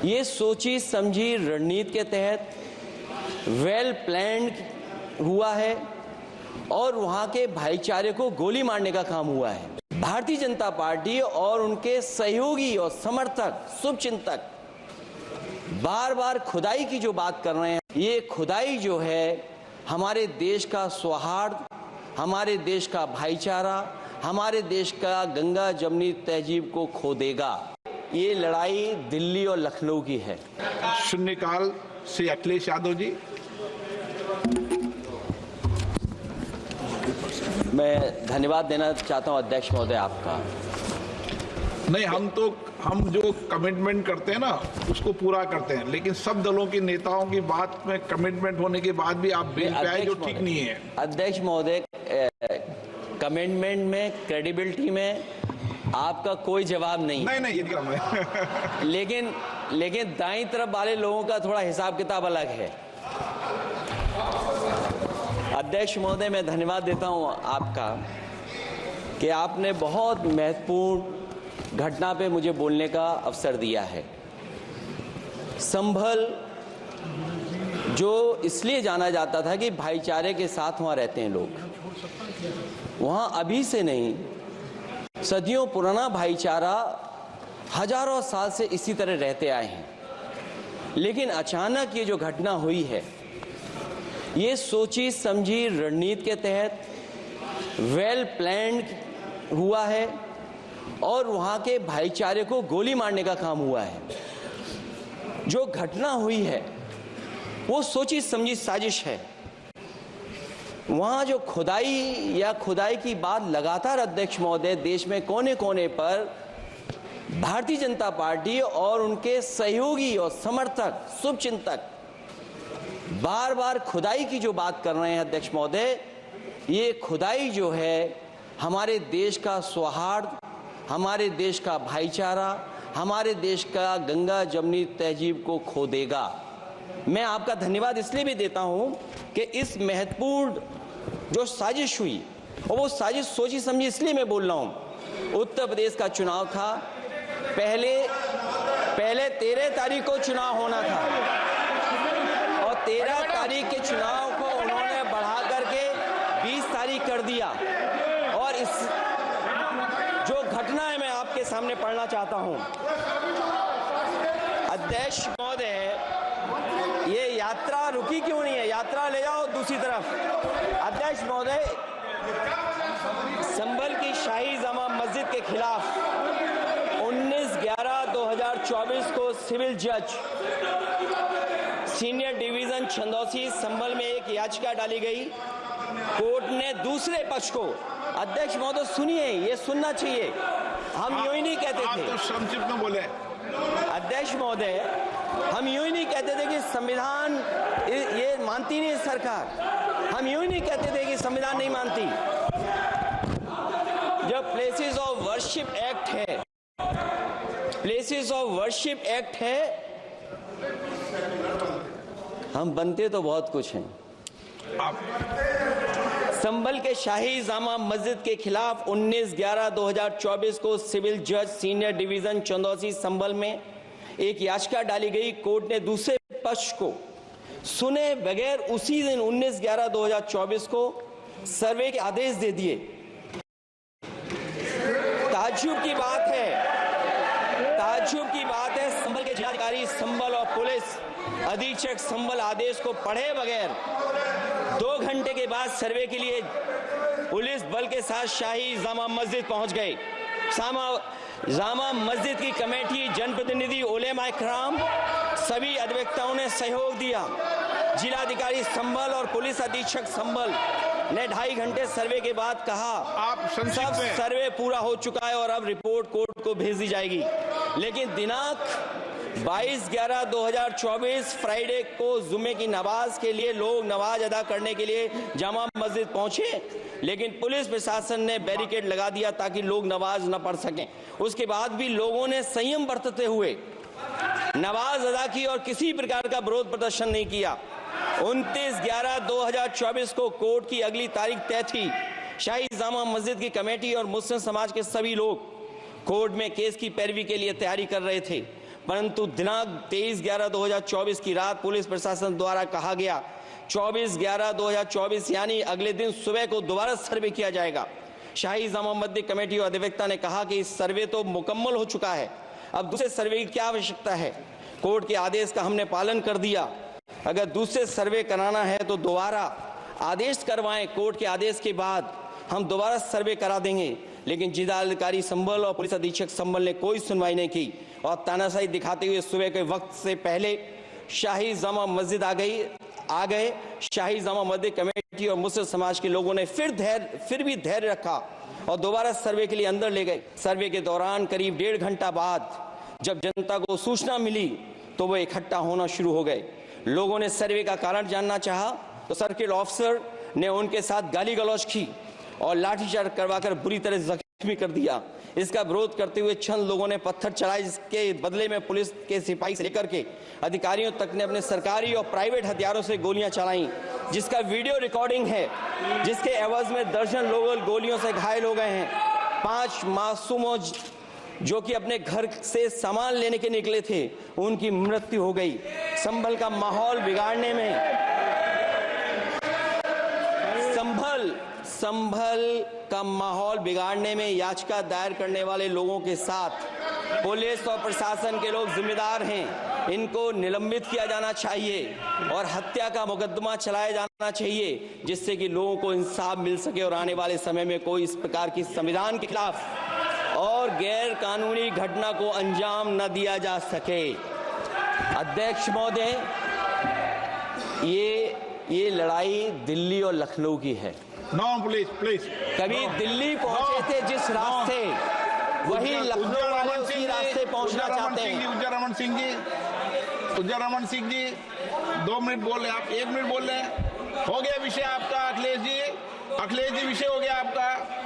ये सोची समझी रणनीति के तहत वेल प्लान्ड हुआ है और वहां के भाईचारे को गोली मारने का काम हुआ है। भारतीय जनता पार्टी और उनके सहयोगी और समर्थक शुभचिंतक बार बार खुदाई की जो बात कर रहे हैं, ये खुदाई जो है हमारे देश का सौहार्द, हमारे देश का भाईचारा, हमारे देश का गंगा जमनी तहजीब को खो देगा। ये लड़ाई दिल्ली और लखनऊ की है। शून्यकाल से अखिलेश यादव जी। मैं धन्यवाद देना चाहता हूं अध्यक्ष महोदय आपका। नहीं, हम जो कमिटमेंट करते हैं ना उसको पूरा करते हैं, लेकिन सब दलों के नेताओं की बात में कमिटमेंट होने के बाद भी आप बेंच पे आए जो ठीक नहीं है। अध्यक्ष महोदय, कमिटमेंट में, क्रेडिबिलिटी में आपका कोई जवाब नहीं। नहीं ये कम है। लेकिन दाईं तरफ वाले लोगों का थोड़ा हिसाब किताब अलग है। अध्यक्ष महोदय, मैं धन्यवाद देता हूं आपका कि आपने बहुत महत्वपूर्ण घटना पे मुझे बोलने का अवसर दिया है। संभल जो इसलिए जाना जाता था कि भाईचारे के साथ वहां रहते हैं लोग, वहां अभी से नहीं, सदियों पुराना भाईचारा हजारों साल से इसी तरह रहते आए हैं। लेकिन अचानक ये जो घटना हुई है, ये सोची समझी रणनीति के तहत वेल प्लान्ड हुआ है और वहां के भाईचारे को गोली मारने का काम हुआ है। जो घटना हुई है वो सोची समझी साजिश है। वहां जो खुदाई की बात लगातार अध्यक्ष महोदय देश में कोने कोने पर भारतीय जनता पार्टी और उनके सहयोगी और समर्थक शुभचिंतक बार बार खुदाई की जो बात कर रहे हैं अध्यक्ष महोदय, ये खुदाई जो है हमारे देश का सौहार्द, हमारे देश का भाईचारा, हमारे देश का गंगा जमनी तहजीब को खो देगा। मैं आपका धन्यवाद इसलिए भी देता हूं कि इस महत्वपूर्ण जो साजिश हुई, और वो साजिश सोची समझी इसलिए मैं बोल रहा हूं। उत्तर प्रदेश का चुनाव था, पहले 13 तारीख को चुनाव होना था और 13 तारीख के चुनाव को उन्होंने बढ़ा करके 20 तारीख कर दिया। और इस जो घटना है मैं आपके सामने पढ़ना चाहता हूं। अध्यक्ष महोदय, ये यात्रा रुकी क्यों नहीं है? यात्रा ले जाओ दूसरी तरफ। अध्यक्ष महोदय, संभल की शाही जामा मस्जिद के खिलाफ 19/11/2024 को सिविल जज सीनियर डिवीजन छंदौसी संभल में एक याचिका डाली गई। कोर्ट ने दूसरे पक्ष को, अध्यक्ष महोदय सुनिए, ये सुनना चाहिए, हम यूं ही नहीं कहते थे। आप तो संक्षिप्त में बोले। अध्यक्ष महोदय, हम यूं ही नहीं कहते थे कि संविधान ये मानती नहीं सरकार। हम यूं ही नहीं कहते थे कि संविधान नहीं मानती। जब प्लेसेस ऑफ वर्शिप एक्ट है, प्लेसेस ऑफ वर्शिप एक्ट है, हम बनते तो बहुत कुछ हैं। संभल के शाही जामा मस्जिद के खिलाफ 19/11/2024 को सिविल जज सीनियर डिवीजन चंदौसी संभल में एक याचिका डाली गई। कोर्ट ने दूसरे पक्ष को सुने बगैर उसी दिन 19/11/2024 को सर्वे के आदेश दे दिए। ताज्जुब की बात है, संभल के जिलाधिकारी संभल और पुलिस अधीक्षक संभल आदेश को पढ़े बगैर 2 घंटे के बाद सर्वे के लिए पुलिस बल के साथ शाही जामा मस्जिद पहुंच गए। जामा मस्जिद की कमेटी, जनप्रतिनिधि, उलेमा इकराम, सभी अधिवक्ताओं ने सहयोग दिया। जिलाधिकारी संभल और पुलिस अधीक्षक संभल ने 2.5 घंटे सर्वे के बाद कहा सब सर्वे पूरा हो चुका है और अब रिपोर्ट कोर्ट को भेज दी जाएगी। लेकिन दिनांक 22/11/2024 फ्राइडे को जुम्मे की नमाज के लिए लोग नमाज अदा करने के लिए जामा मस्जिद पहुंचे, लेकिन पुलिस प्रशासन ने बैरिकेड लगा दिया ताकि लोग नमाज न पढ़ सकें। उसके बाद भी लोगों ने संयम बरतते हुए नमाज अदा की और किसी प्रकार का विरोध प्रदर्शन नहीं किया। 29/11/2024 को कोर्ट की अगली तारीख तय थी। शाही जामा मस्जिद की कमेटी और मुस्लिम समाज के सभी लोग कोर्ट में केस की पैरवी के लिए तैयारी कर रहे थे। परंतु दिनांक 23/11/2024 की रात पुलिस प्रशासन द्वारा कहा गया 24/11/2024 यानी अगले दिन सुबह को दोबारा सर्वे किया जाएगा। शाही जामा मस्जिद कमेटी और अधिवक्ता ने कहा कि इस सर्वे तो मुकम्मल हो चुका है, अब दूसरे सर्वे की क्या आवश्यकता है। कोर्ट के आदेश का हमने पालन कर दिया, अगर दूसरे सर्वे कराना है तो दोबारा आदेश करवाएं, कोर्ट के आदेश के बाद हम दोबारा सर्वे करा देंगे। लेकिन जिलाधिकारी संभल और पुलिस अधीक्षक संभल ने कोई सुनवाई नहीं की और तानाशाही दिखाते हुए सुबह के वक्त से पहले शाही जामा मस्जिद आ गए। शाही जामा मस्जिद कमेटी और मुस्लिम समाज के लोगों ने फिर भी धैर्य रखा और दोबारा सर्वे के लिए अंदर ले गए। सर्वे के दौरान करीब 1.5 घंटा बाद जब जनता को सूचना मिली तो वो इकट्ठा होना शुरू हो गए। लोगों ने सर्वे का कारण जानना चाहा तो सर्किल ऑफिसर ने उनके साथ गाली गलौज की और लाठीचार्ज करवाकर बुरी तरह जख्मी कर दिया। इसका विरोध करते हुए चंद लोगों ने पत्थर चलाए, जिसके बदले में पुलिस के सिपाही से लेकर के अधिकारियों तक ने अपने सरकारी और प्राइवेट हथियारों से गोलियां चलाई, जिसका वीडियो रिकॉर्डिंग है, जिसके एवज में दर्जन लोग गोलियों से घायल हो गए हैं। 5 मासूमों जो कि अपने घर से सामान लेने के निकले थे, उनकी मृत्यु हो गई। संभल का माहौल बिगाड़ने में संभल का माहौल बिगाड़ने में याचिका दायर करने वाले लोगों के साथ पुलिस और प्रशासन के लोग जिम्मेदार हैं। इनको निलंबित किया जाना चाहिए और हत्या का मुकदमा चलाया जाना चाहिए, जिससे कि लोगों को इंसाफ मिल सके और आने वाले समय में कोई इस प्रकार की संविधान के खिलाफ और गैर कानूनी घटना को अंजाम न दिया जा सके। अध्यक्ष महोदय, ये लड़ाई दिल्ली और लखनऊ की है। नो प्लीज कभी दिल्ली पहुंचे थे जिस रास्ते, वही लखनऊ वाले उसी रास्ते पहुंचना चाहते हैं। उज्जर रमन सिंह जी 2 मिनट बोल रहे, आप 1 मिनट बोल रहे हैं। हो गया विषय आपका अखिलेश जी, विषय हो गया आपका।